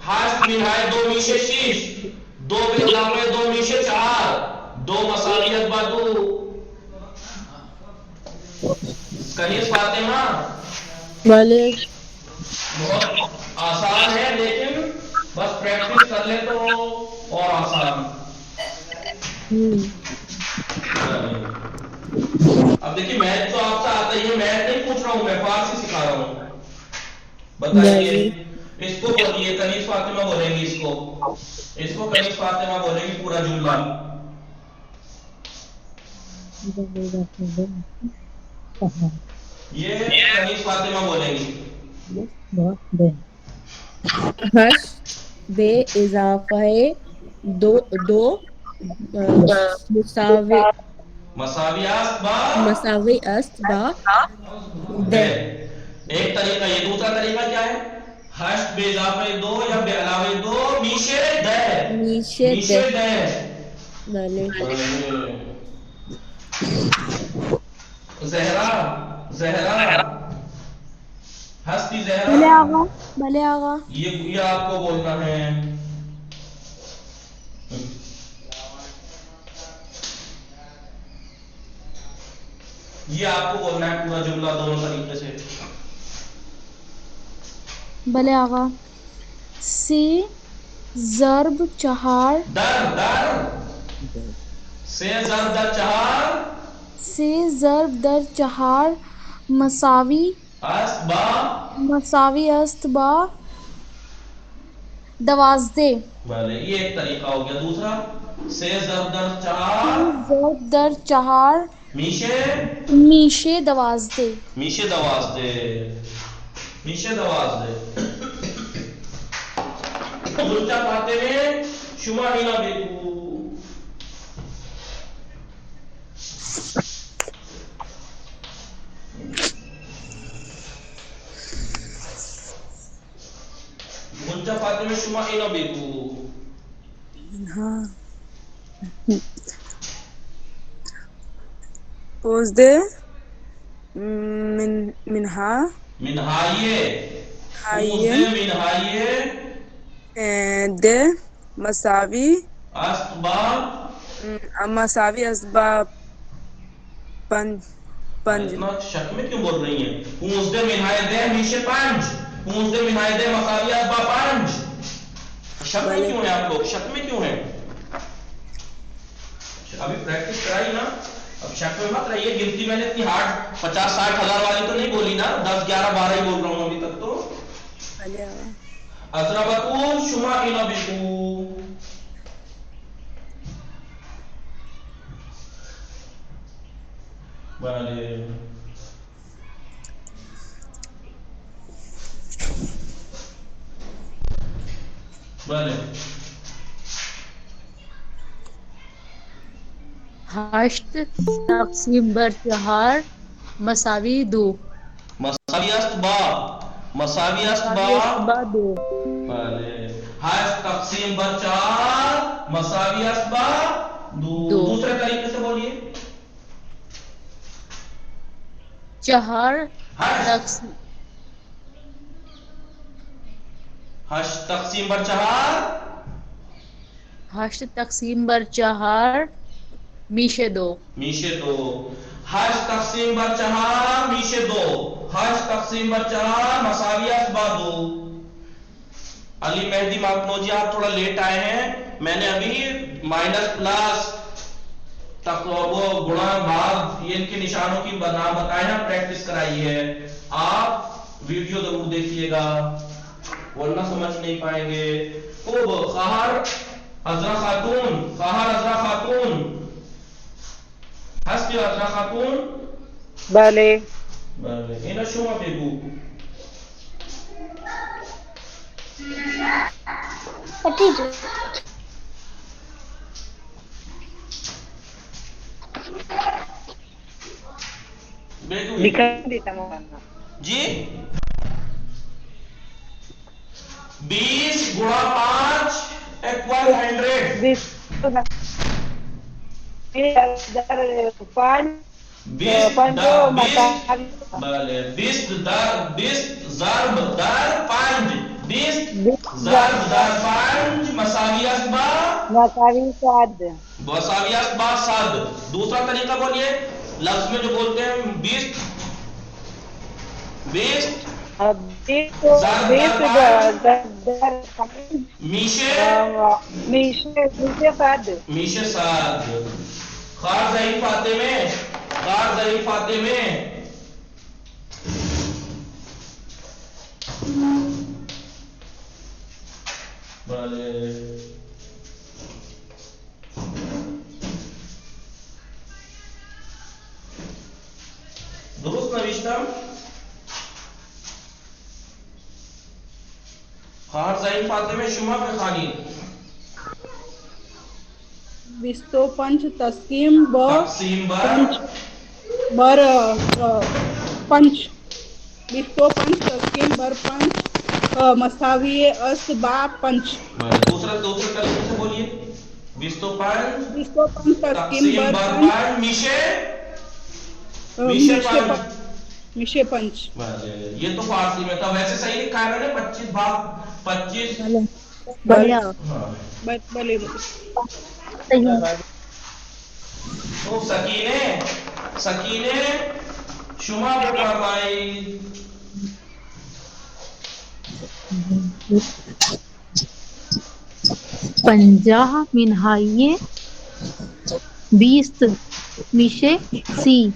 हाश मिनहाए दो मीशे शीश, दो बिलावे दो मीशे चार, दो मसावियत बादू। कहीं फातिमा वाले बहुत आसान है, लेकिन बस प्रैक्टिस कर ले तो और आसान। اب دیکھیے میتھ تو آپ سے آتا ہی ہے, میتھ نہیں پوچھ رہا ہوں میں, فارسی سکھا رہا ہوں. بتائیے اس کو بولیے, کنیز فاطمہ بولیں گی اس کو کنیز فاطمہ بولیں گی پورا جملہ. یہ کنیز فاطمہ بولیں گی. ہرش بے اضافہ دو مساوی است با دہ. ایک طریقہ یہ, دوسرا طریقہ کیا ہے؟ ہرش بے اضافہ دو یا بے علاوہ دو میشے دہ. میشے دہ. زہرا ہستی زہرا. بھلے آغا, بھلے آغا. یہ آپ کو بولنا ہے. یہ آپ کو بولنا ہے پورا جملہ دونوں طریقے سے. بھلے آغا. سی ضرب چہار سے ضرب در چہار. سے ضرب در چہار مساوی است با 12. بھلے یہ ایک طریقہ ہو گیا. دوسرا سے ضرب در چہار. ضرب در چہار میشے 12. میشے 12. میشے 12. الٹا پاتے میں شما ہی نہ بیکو. الٹا پاتے میں شما ہی نہ بیکو. ہاں پوز دے منہا منہائیے دے مساوی اسباب مساوی اسباب پنج. شک میں کیوں بول رہی ہیں؟ پونز دے منہائے دے میشے 5. پونز دے منہائے دے مساوی اسباب 5. شک میں کیوں ہیں آپ لوگ؟ شک میں کیوں ہیں؟ ابھی پریکٹس کرائی نا, اب شک میں مت رہیے. گنتی میں نے اتنی ہارڈ 50-60 ہزار والی تو نہیں بولی نا, 10-11-12 ہی بول رہا ہوں ابھی تک تو. اضربکم شما اینا بکو. بھلے بھلے. ہشت تقسیم بر چہار مساوی 2. مساوی است با 2. بھلے. ہشت تقسیم بر 4 مساوی است با 2. دوسرے طریقے سے بولیے. چہار ہشت تقسیم بر 4 ہشت تقسیم بر 4 میشے 2. میشے 2. ہشت تقسیم بر 4 میشے 2. ہشت تقسیم بر 4 مساوی است با 2. علی مہدی ماکنوجی آپ تھوڑا لیٹ آئے ہیں. میں نے ابھی مائنس پلس تک وہ گنا بھاگ یہ ان کے نشانوں کی نام بتائے ہیں, پریکٹس کرائی ہے. آپ ویڈیو ضرور دیکھیے گا ورنہ سمجھ نہیں پائیں گے. خوب. خواہر عذرا خاتون ہستی عذرا خاتون. بله بله. اینا شما بگو. لکھا دیتا مولانا جی 20 گنا 5 equal 100. 20 ضرب در 5 مساوی است با 7. دوسرا طریقہ بولیے. لفظ میں جو بولتے ہیں 20 میشے 7. خواہ ضعیف آتے میں कार ज़ही फातिमे दुरुस्त नविश्तम कार ज़ही फातिमे शुमा पे खानी विस्तो पंच तस्कीम तक़सीम बर पंच विस्तो पंच तस्कीम बर पंच मसावी अस्त बा पंच। दूसरा तरीके से बोलिए। विस्तो पंच तस्कीम बर पंच मिशे पंच। ये तो फारसी में था, वैसे सही लिखा है मैंने 25 भाग 25 बढ़िया भले तो सकीने शुमा पे फरमाई पंजाह मिनहाइये 20 मिशे सी।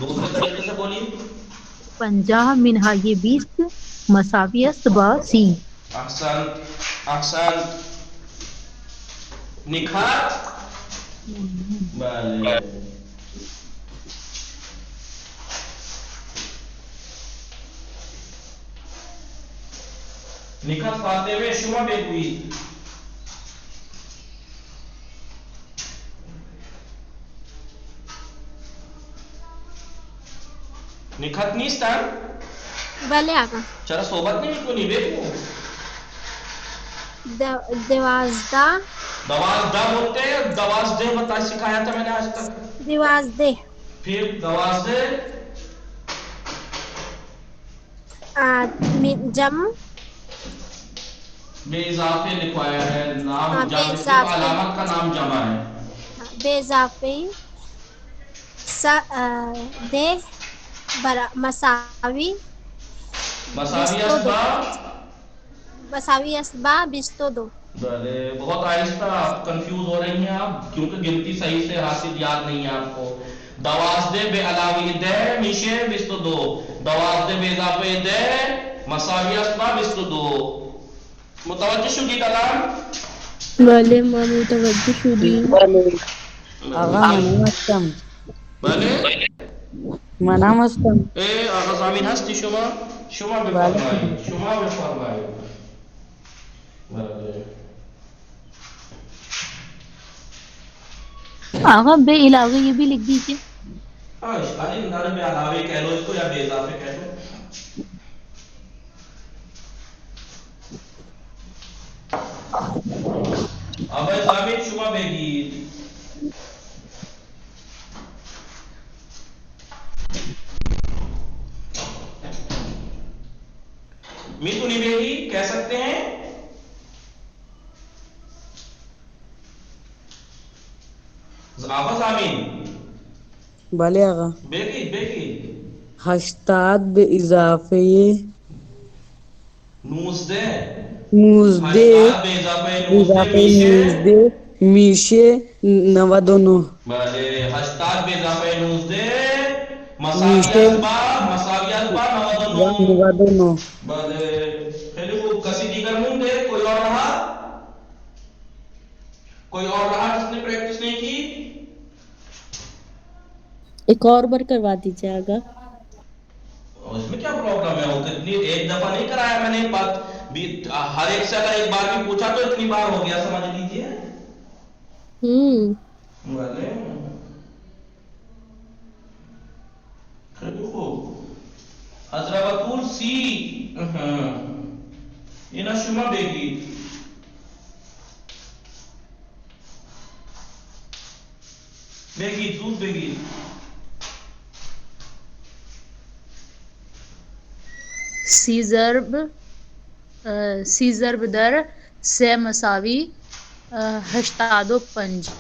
दूसरे तरीके से बोलिए। 50 मिनहाइये 20 मसावियत बा सी। अक्सन निखात भले निखात फाते में शुमा बेगुई निखात नीस्तान भले आगा चला सोबत नहीं को नहीं बेगू दिवाजदा दवाजदा बोलते हैं, दवाजदे बता सिखाया था मैंने आज तक। दिवाजदे फिर दवाजदे जम बेइजाफे लिखवाया है, नाम जम अलामत का नाम जमा है। बेइजाफे दे मसावी असबा बिस्तो दो। बहुत आहिस्ता, आप कंफ्यूज हो रही हैं आप, क्योंकि गिनती सही से हासिल याद नहीं है आपको। दवाजदे बे अलावी दे मिशे बिस्तो दो, दवाजदे बे इजाफे दे मसावी असबा बिस्तो दो। मुतवज्जो शुदी कलाम भले मुतवज्जो शुदी आगा मनामस्तम भले मनामस्तम ए आगा ज़मीन हस्ती शुमा बे फरमाई शुमा बे फरमाई भले आगा बे इलावे ये भी लिख दीजिए। हाँ इश्काली नारे में अलावे कह लो इसको या बेइजाफे कह लो। अब ज़मीन शुमा बेगी मीतु निवेही कह सकते हैं। ज़मीन भले आगा बेगी हश्ताद बे इजाफे नूज़दे इजाफे नूज़दे मीशे नवादोनो भले हश्ताद बे इजाफे नूज़दे मसावियत बा नवादोनो भले खेलू कसी दीगर मुंदे कोई और रहा जिसने प्रैक्टिस नहीं की। एक और बार करवा दीजिए आगा। उसमें क्या प्रॉब्लम है, वो कितनी एक दफा नहीं कराया मैंने बात भी, हर एक से अगर एक बार भी पूछा तो इतनी बार हो गया, समझ लीजिए। हजरतुल सी ये ना शुमा बेगी दूध बेगी सी ज़र्ब दर से मसावी हश्तादो पंज।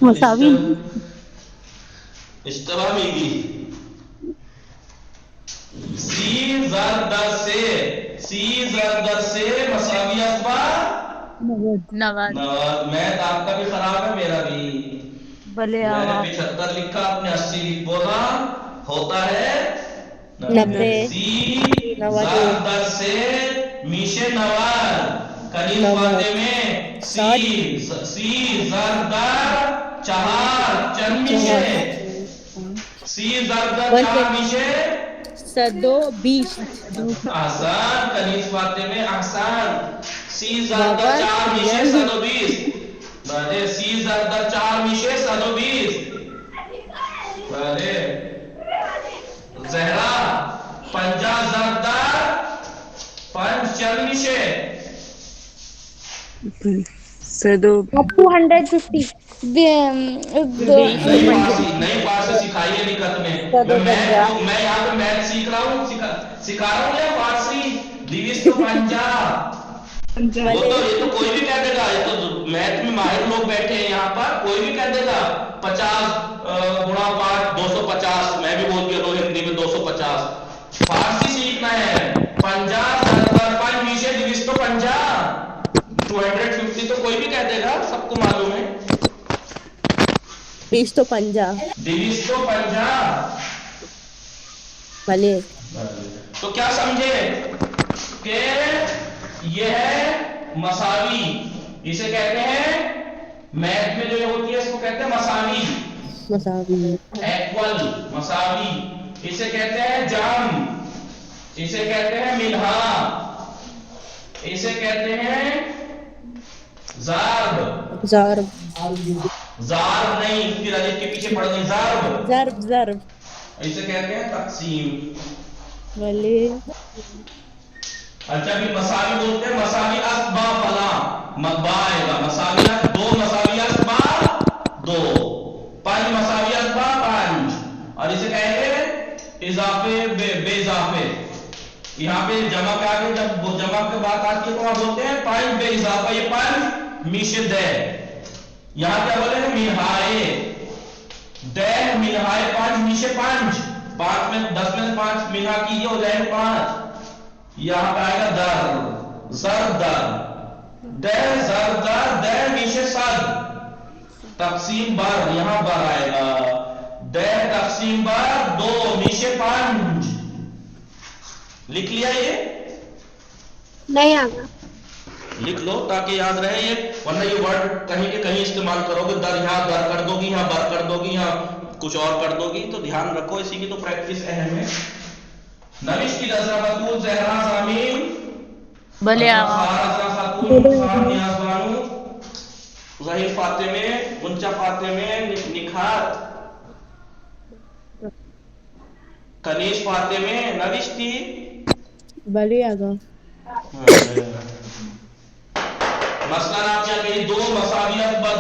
मसावी इस्तवा बेगी सी ज़र्ब दर से मसावी असबा नवाज मैथ आपका भी खराब है, मेरा भी। भले मैंने आगा 75 लिखा, आपने 80 लिख बोला, होता है 90 सी नवादो दर से मीशे नवार करीब फाते में सी जरदर चहार चंद सी जरदर चार मीशे सदो 20 आसान कनीज फाते में आसान सी जरदर चार मीशे 120 बड़े सी जरदर चार मीशे 120 बड़े जहरा 50 जरदर 5 चल मीशे सदो up to 150 नई फारसी सिखाई है निकट में। मैं यहाँ पे मैथ सीख रहा हूँ, सिखा रहा हूँ या फारसी दिविस तो पंजाब। ये तो कोई भी कह देगा, ये तो मैथ में माहिर लोग बैठे हैं यहाँ पर, कोई भी कह देगा 50 गुणा 5 250। मैं भी बोल दिया हिंदी में 250। फारसी सीखना है 50 5 मीशे दिविस तो पंजाब 250 तो कोई भी कह देगा, सबको मालूम है। 20 तो 50 दिविस तो पंजाब भले। तो क्या समझे कि यह है मसावी, इसे कहते हैं मैथ में जो होती है इसको कहते हैं मसावी, मसावी इक्वल मसावी। इसे कहते हैं जाम, इसे कहते हैं मिनहा, इसे कहते हैं ज़ार्ब। ज़ार्ब नहीं, फिर अलिफ के पीछे पड़ गई ज़ार्ब। ज़र्ब इसे कहते हैं तकसीम। भले। अच्छा भी मसावी बोलते हैं, मसावी असबा फला मकबा आएगा, मसावी दो मसावी असबा 2 5 मसावी असबा 5। और इसे कहते हैं इजाफे बेइजाफे। यहाँ पे जमा पे आके जब जमा के बात आती है तो वहां बोलते हैं 5 बेइजाफा, ये 5 मिशद है। यहाँ क्या बोले हैं मिनहाए दह मिनहाए 5 मिशे 5 में 10 में 5 मिनहा की हो जाएगा 5। यहाँ पे आएगा दर जरदर दह जरदर दह मिशे सद तकसीम बर, यहाँ बर आएगा दह तकसीम बर 2 मिशे 5। लिख लिया ये? नहीं आगा लिख लो ताकि याद रहे ये, वरना ये वर्ड कहीं के कहीं इस्तेमाल करोगे, दर यहाँ दर कर दोगी, यहाँ बर कर दोगी, यहाँ कुछ और कर दोगी, तो ध्यान रखो, इसी की तो प्रैक्टिस अहम है। नविश की नजरा बतूल जहरा जामीन भले ज़हीर फातिमे मुंचा फातिमे निखात कनीज फातिमे नविश थी भले आगा। मसलन आप क्या कहिए 2 मसावियत बा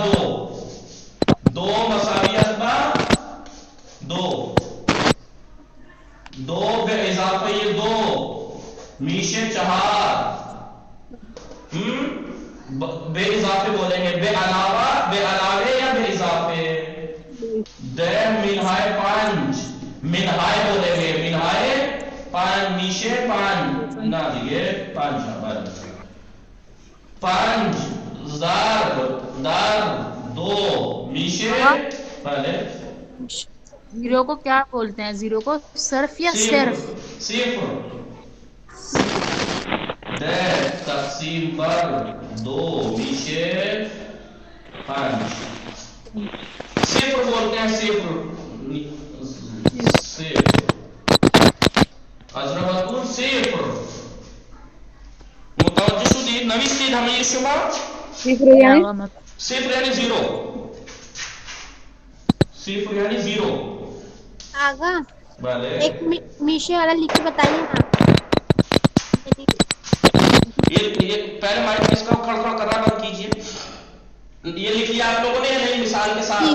2 मसावियत बा 2 बे इजाफे ये 2 मीशे 4 बे इजाफे बोलेंगे, बे अलावे या बे इजाफे। दे मिनहाए 5 मिनहाए बोलेंगे, मिनहाए 5 मीशे 5 ना दिए 5 ज़ार्ब दार 2 मीशे पहले। जीरो को क्या बोलते हैं? जीरो को सर्फ या सिर्फ? सिर्फ दे तकसीम पर 2 मीशे 5 सिर्फ बोलते हैं, सिर्फ अजरबतुल सिर्फ मुतवज्जिह शुदी नविस्ती हमें शुमा सिर्फ यानी 0, सिर्फ यानी 0 आगा। भले एक मीशे वाला लिख के बताइए ना। ये पहले माइक इसका खड़खड़ कर रहा बंद कीजिए। ये लिख लिया आप लोगों ने या नहीं मिसाल के साथ?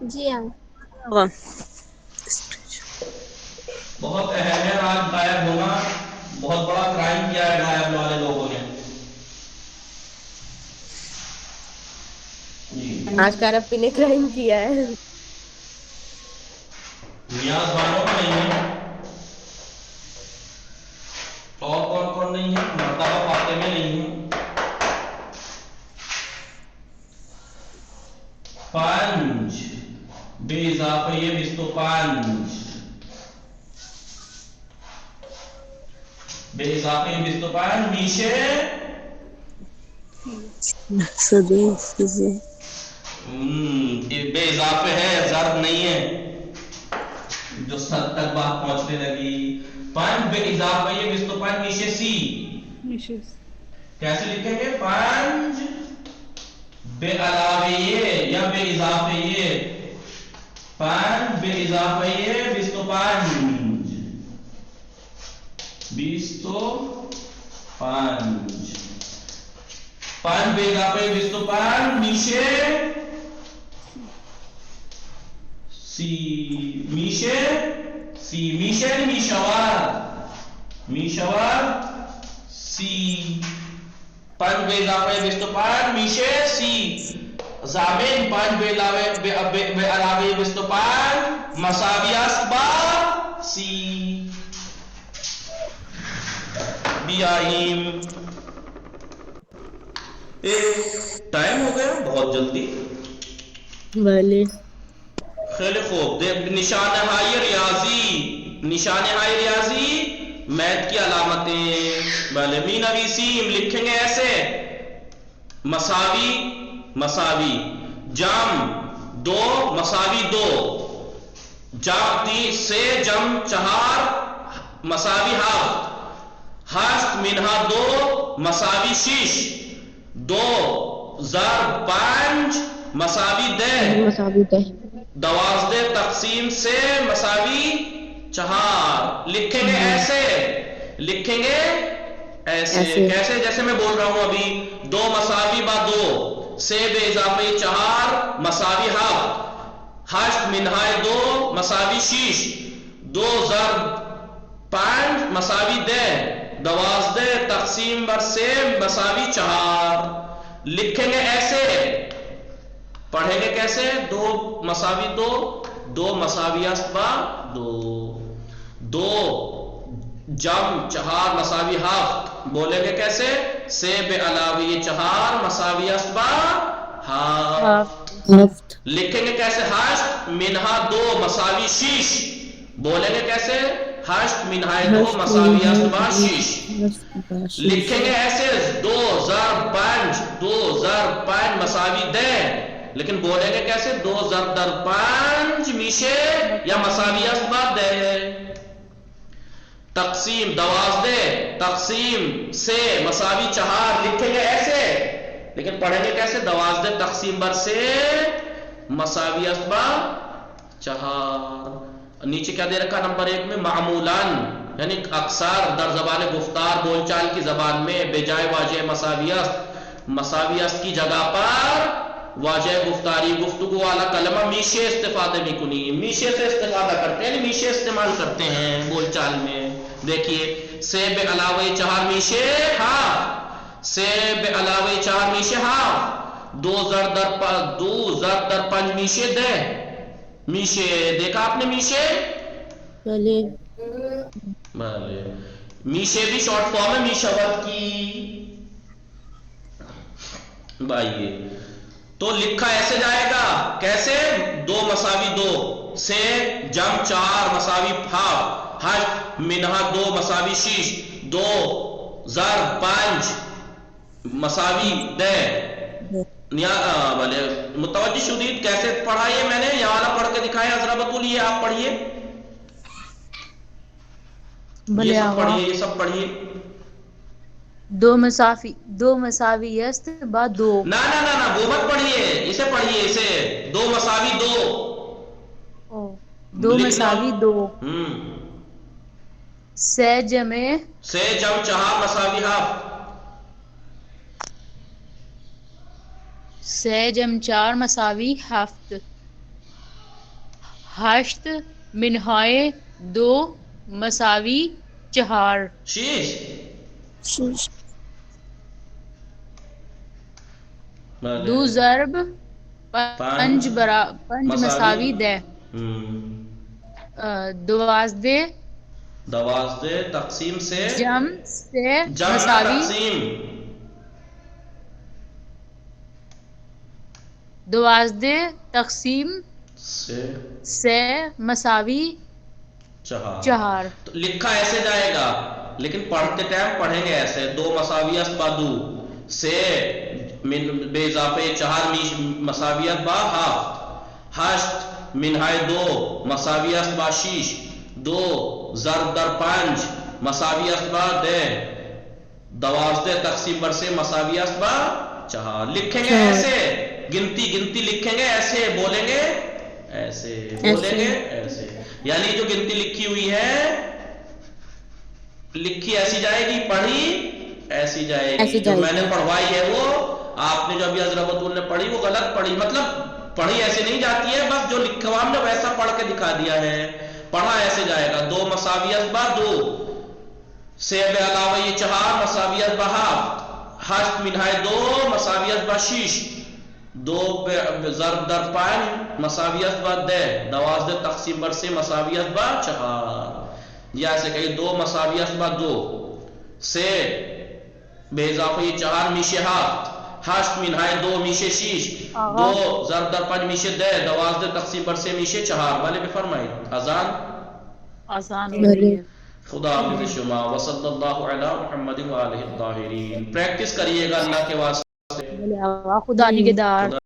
जी हाँ। बहुत अहम है आज गायब होना, बहुत बड़ा क्राइम किया है गायब वाले लोगों ने। आज कारब ने क्राइम किया है। नियाज बानो का नहीं है, और कौन कौन नहीं है, मर्तबा फातिमे नहीं है। बे इजाफे ये 25 बे इजाफे 25 मीशे बे इजाफे है, ज़र्ब नहीं है, जो सद तक बात पहुंचने लगी। 5 बे इजाफे ये 25 मीशे सी, कैसे लिखेंगे? 5 बे अलावे ये या बे इजाफे ये, 5 बे इजाफे ये 25 5 बे इजाफे 25 मीशे सी, मीशे सी, मीशे मीशवार सी, 5 बे इजाफे 25 मीशे सी, ज़ामिन 5 बे अलावे 25 मसावी अस्बा सी, बियाहीम। टाइम हो गया बहुत जल्दी। भले खेले खूब देख, निशान हाई रियाजी मैथ की अलामतें। भले मीन अवीसीम लिखेंगे ऐसे, मसावी जम 2 मसावी 2, जम 3 से जम 4 मसावी हस्त मिनहा 2 मसावी 6, 2 ज़र्ब 5 मसावी 10, 12 तकसीम से मसावी 4। लिखेंगे ऐसे कैसे? जैसे मैं बोल रहा हूं अभी, 2 मसावी बा 2 से बे इजाफे 4 मसावी हश्त मिनहाए 2 मसावी 6, 2 ज़र्ब 5 मसावी 10, 12 तकसीम बर से मसावी 4। लिखेंगे ऐसे, पढ़ेंगे कैसे? 2 मसावी 2, 2 मसावी अस्बा 2, 2 जम 4 मसावी हफ्त, बोलेंगे कैसे? से बे अलावे 4 मसावी अस्बा हफ्त। लिखेंगे कैसे? हश्त मिनहा 2 मसावी 6, बोलेंगे कैसे? हश्त मिनहाए 2 मसावी अस्बा 6। लिखेंगे ऐसे, 2 ज़र्ब 5 मसावी 10, लेकिन बोलेंगे कैसे? 2 ज़र्ब दर 5 मीशे या मसावी अस्बा 10। तकसीम 12 तकसीम से मसावी 4, लिखेंगे ऐसे, लेकिन पढ़ेंगे कैसे? 12 तकसीम बर से मसावी अस्बा 4। नीचे क्या दे रखा नंबर 1 में? मामूलान, यानी अक्सर दर ज़बान गुफ्तार बोलचाल की ज़बान में बेजाय वाजे मसावियस्त की जगह पर वाजे गुफ्तारी गुफ्तगू वाला कलमा मीशे इस्तेफादे में कुनी, मीशे से इस्तेफादा करते हैं, मीशे इस्तेमाल करते हैं बोलचाल में। देखिए, से बे अलावे 4 मीशे से बे अलावे 4 मीशे 2 ज़र्ब दर 5 मीशे 10 मीशे। देखा आपने मीशे? भले मीशे भी शॉर्ट फॉर्म है मीशावत की। भाई तो लिखा ऐसे जाएगा, कैसे? 2 मसावी 2 से जम 4 मसावी हश्त मिनहा 2 मसावी 6, 2 ज़र्ब 5 मसावी 10। भले मुतवज्जि शुदीद कैसे पढ़ा ये मैंने? यहाँ वाला पढ़ के दिखाया हज़रा बतूल, ये आप पढ़िए, ये सब पढ़िए। 2 मसावी यस्त बा 2। ना वो मत पढ़िए, इसे पढ़िए, इसे 2 मसावी 2, 2 मसावी 2 से जम 4 मसावी से जम 4 मसावी हफ्त, हश्त मिनहाए 2 मसावी 4, 2 ज़र्ब 5 मसावी 10, 12 तकसीम से जम से मसावी 12 तकसीम से मसावी चहार। तो लिखा ऐसे जाएगा लेकिन पढ़ते टाइम पढ़ेंगे ऐसे, 2 मसावियत बा दू, से बेइजाफे चहार मसावियत बा हाफ्त, हश्त मिनहाय 2 मसावियत बा शीश, 2 ज़र्ब दर 5 मसावियत बा 10, 12 तकसीम बर से मसावियत बा चहार। लिखेंगे ऐसे, गिनती लिखेंगे ऐसे, बोलेंगे ऐसे, बोलेंगे ऐसे, यानी जो गिनती लिखी हुई है, लिखी ऐसी जाएगी, पढ़ी ऐसी जाएगी। जो मैंने पढ़वाई है वो, आपने जो अभी हजरत ने पढ़ी वो गलत पढ़ी, मतलब पढ़ी ऐसे नहीं जाती है, बस जो लिखा हमने वैसा पढ़ के दिखा दिया है। पढ़ा ऐसे जाएगा, 2 मसावियत बा 2, से बे अलावा ये 4 मसावियत बा हाफ्त, हश्त मिनहाय 2 मसावियत बा शीश, 2 ज़र्ब दर 5 मसावियत बा 10, 12 तकसीम बर से मसावियत बा 4, या ऐसे कही 2 मसावियत बा 2, से बेइजाफे 4 मीशे हाफ्त, हश्त मिनहाय 2 मीशे शीश, 2 ज़र्ब दर 5 मीशे 10, 12 तकसीम बर से मीशे 4। वाले भी फरमाई आसान हो रही है। खुदा हाफिज़ शुमा व सल्लल्लाहु अला मुहम्मद व आलिहि ताहिरीन। प्रैक्टिस करिएगा अल्लाह के वास्ते। खुदा निगहदार।